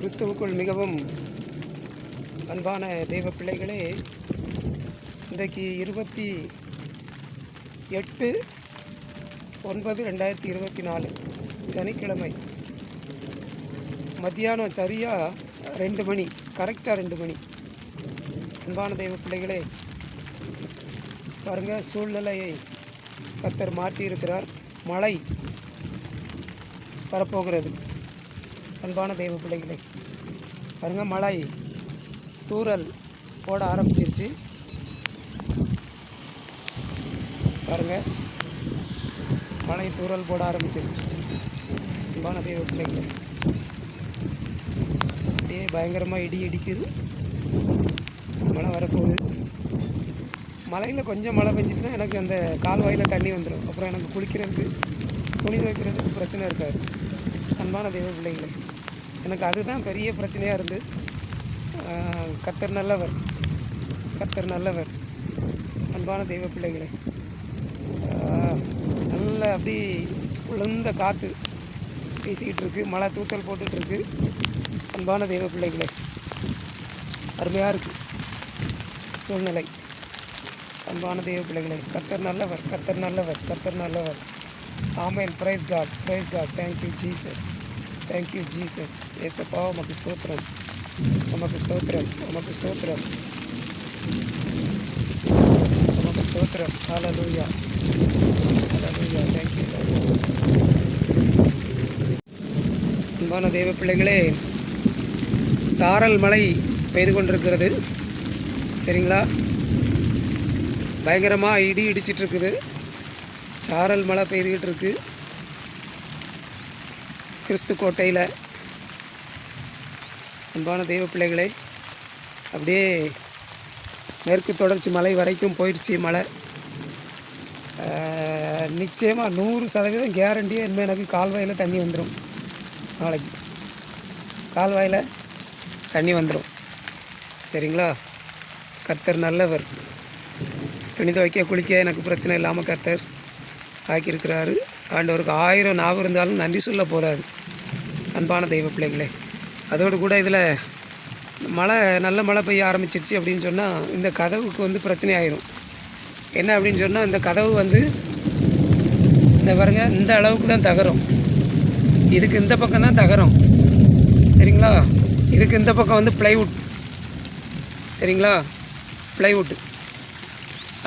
கிறிஸ்துவுக்குள் மிகவும் அன்பான தெய்வ பிள்ளைகளே, இன்றைக்கு 28/9/2024 சனிக்கிழமை மத்தியானம் சரியாக 2 மணி, கரெக்டாக 2 மணி. அன்பான தெய்வ பிள்ளைகளே, பாருங்கள், சூழ்நிலையை கர்த்தர் மாற்றியிருக்கிறார். மழை வரப்போகிறது. அன்பான தெய்வ பிள்ளைகளே, பாருங்கள், மழை தூறல் போட ஆரம்பிச்சிருச்சு. பாருங்கள், மழை தூறல் போட ஆரம்பிச்சிருச்சு. அன்பான தெய்வ பிள்ளைகளே, அப்படியே பயங்கரமாக இடி இடிக்குது. மழை வரப்போகுது. மழையில் கொஞ்சம் மழை பெஞ்சிட்டுனா எனக்கு அந்த கால்வாயில் தண்ணி வந்துடும். அப்புறம் எனக்கு குளிக்கிறதுக்கு, துணி துவைக்கிறதுக்கு பிரச்சனை இருக்காது. அன்பான தெய்வ பிள்ளைகளே, எனக்கு அதுதான் பெரிய பிரச்சனையாக இருந்து. கர்த்தர் நல்லவர், கர்த்தர் நல்லவர். அன்பான தெய்வ பிள்ளைகளே, நல்ல அப்படி உளுந்த காற்று வீசிக்கிட்டு இருக்கு, மழை தூத்தல் போட்டுட்ருக்கு. அன்பான தெய்வ பிள்ளைகளே, அருமையாக இருக்குது சூழ்நிலை. அன்பான தெய்வ பிள்ளைகளே, கர்த்தர் நல்லவர், கர்த்தர் நல்லவர், கர்த்தர் நல்லவர். ஆமென். Praise God, praise God. Thank you Jesus, thank you Jesus. ஏசப்பா, உமக்கு ஸ்தோத்திரம், உமக்கு ஸ்தோத்திரம், உமக்கு ஸ்தோத்திரம், உமக்கு ஸ்தோத்திரம். ஹல்லேலூயா, ஹல்லேலூயா. தேங்க்யூ. அன்பான தெய்வ பிள்ளைகளே, சாரல் மழை பெய்து கொண்டிருக்கிறது. சரிங்களா? பயங்கரமாக இடி இடிச்சிட்ருக்குது. சாரல் மழை பெய்துக்கிட்டு இருக்கு கிறிஸ்து கோட்டையில். அன்பான தெய்வ பிள்ளைகளே, அப்படியே மேற்கு தொடர்ச்சி மலை வரைக்கும் போயிடுச்சு மழை. நிச்சயமாக 100% கேரண்டியாக இனிமேல் எனக்கு கால்வாயில் தண்ணி வந்துடும். நாளைக்கு கால்வாயில் தண்ணி வந்துடும். சரிங்களா? கர்த்தர் நல்லவர். துணி துவைக்க குளிக்க எனக்கு பிரச்சனை இல்லாமல் கர்த்தர் ஆக்கியிருக்கிறாரு. ஆண்டவருக்கு 1000 நாவு இருந்தாலும் நன்றி சொல்ல போகிறாரு. அன்பான தெய்வ பிள்ளைகளே, அதோடு கூட இதில் மழை, நல்ல மழை பெய்ய ஆரம்பிச்சிருச்சு அப்படின்னு சொன்னால் இந்த கதவுக்கு வந்து பிரச்சனை ஆயிரும். என்ன அப்படின்னு சொன்னால், இந்த கதவு வந்து இந்த பாருங்க, இந்த அளவுக்கு தான் தகரம். இதுக்கு இந்த பக்கம் தான் தகரம். சரிங்களா? இதுக்கு இந்த பக்கம் வந்து ப்ளைவுட். சரிங்களா? ப்ளைவுட்.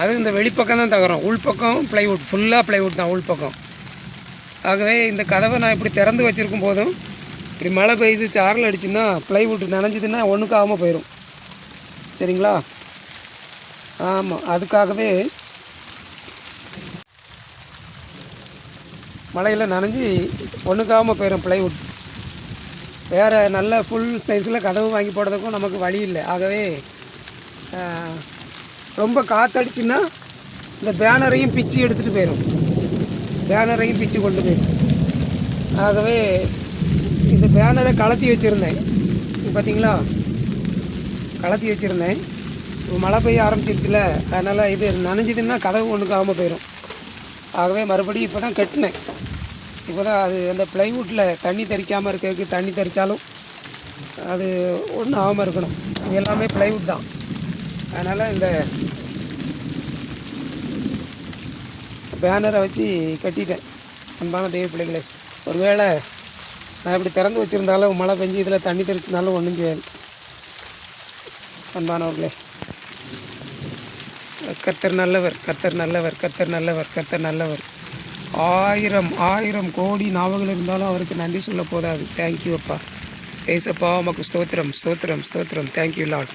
அது இந்த வெளிப்பக்கம் தான் தகரம், உள்பக்கம் ப்ளைவுட், ஃபுல்லாக ப்ளைவுட் தான் உள்பக்கம். ஆகவே இந்த கதவை நான் இப்படி திறந்து வச்சுருக்கும் போதும் இப்படி மழை பெய்யுது, சாரல் அடிச்சுன்னா ப்ளைவுட் நனைஞ்சிதுன்னா ஒன்றுக்கு ஆகாமல் போயிடும். சரிங்களா? ஆமாம், அதுக்காகவே மழையில் நனைஞ்சி ஒன்றுக்காகாமல் போயிடும் ப்ளைவுட். வேறு நல்ல ஃபுல் சைஸில் கதவு வாங்கி போடுறதுக்கும் நமக்கு வழி இல்லை. ஆகவே ரொம்ப காற்றடிச்சுன்னா இந்த பேனரையும் பிச்சு எடுத்துகிட்டு போயிடும், பேனரையும் பிச்சு கொண்டு போயிடும். ஆகவே இந்த பேனரை கலத்தி வச்சுருந்தேன். பார்த்தீங்களா? கலத்தி வச்சுருந்தேன். மழை பெய்ய ஆரம்பிச்சிருச்சுல, அதனால் இது நனைஞ்சிதுன்னா கதவு ஒன்றுக்கு ஆகாமல் போயிடும். ஆகவே மறுபடியும் இப்போ தான் கட்டினேன். இப்போ தான் அது அந்த ப்ளைவுட்டில் தண்ணி தெறிக்காமல் இருக்கிறதுக்கு, தண்ணி தெறித்தாலும் அது ஒன்றும் ஆகாமல் இருக்கணும். இது எல்லாமே ப்ளைவுட் தான். அதனால் இந்த பேனரை வச்சு கட்டிட்டேன். அன்பான தெய்வ பிள்ளைகளே, ஒருவேளை நான் இப்படி திறந்து வச்சுருந்தாலும் மழை பெஞ்சு இதில் தண்ணி தெளிச்சினாலும் ஒன்றும் செய்யாது. அன்பானவர்களே, கர்த்தர் நல்லவர், கர்த்தர் நல்லவர், கர்த்தர் நல்லவர், கர்த்தர் நல்லவர். 1000 கோடி நாவுகள் இருந்தாலும் அவருக்கு நன்றி சொல்ல போதாது. தேங்க்யூ அப்பா. ஏசப்பா, உமக்கு ஸ்தோத்திரம், ஸ்தோத்திரம், ஸ்தோத்திரம். Thank you Lord.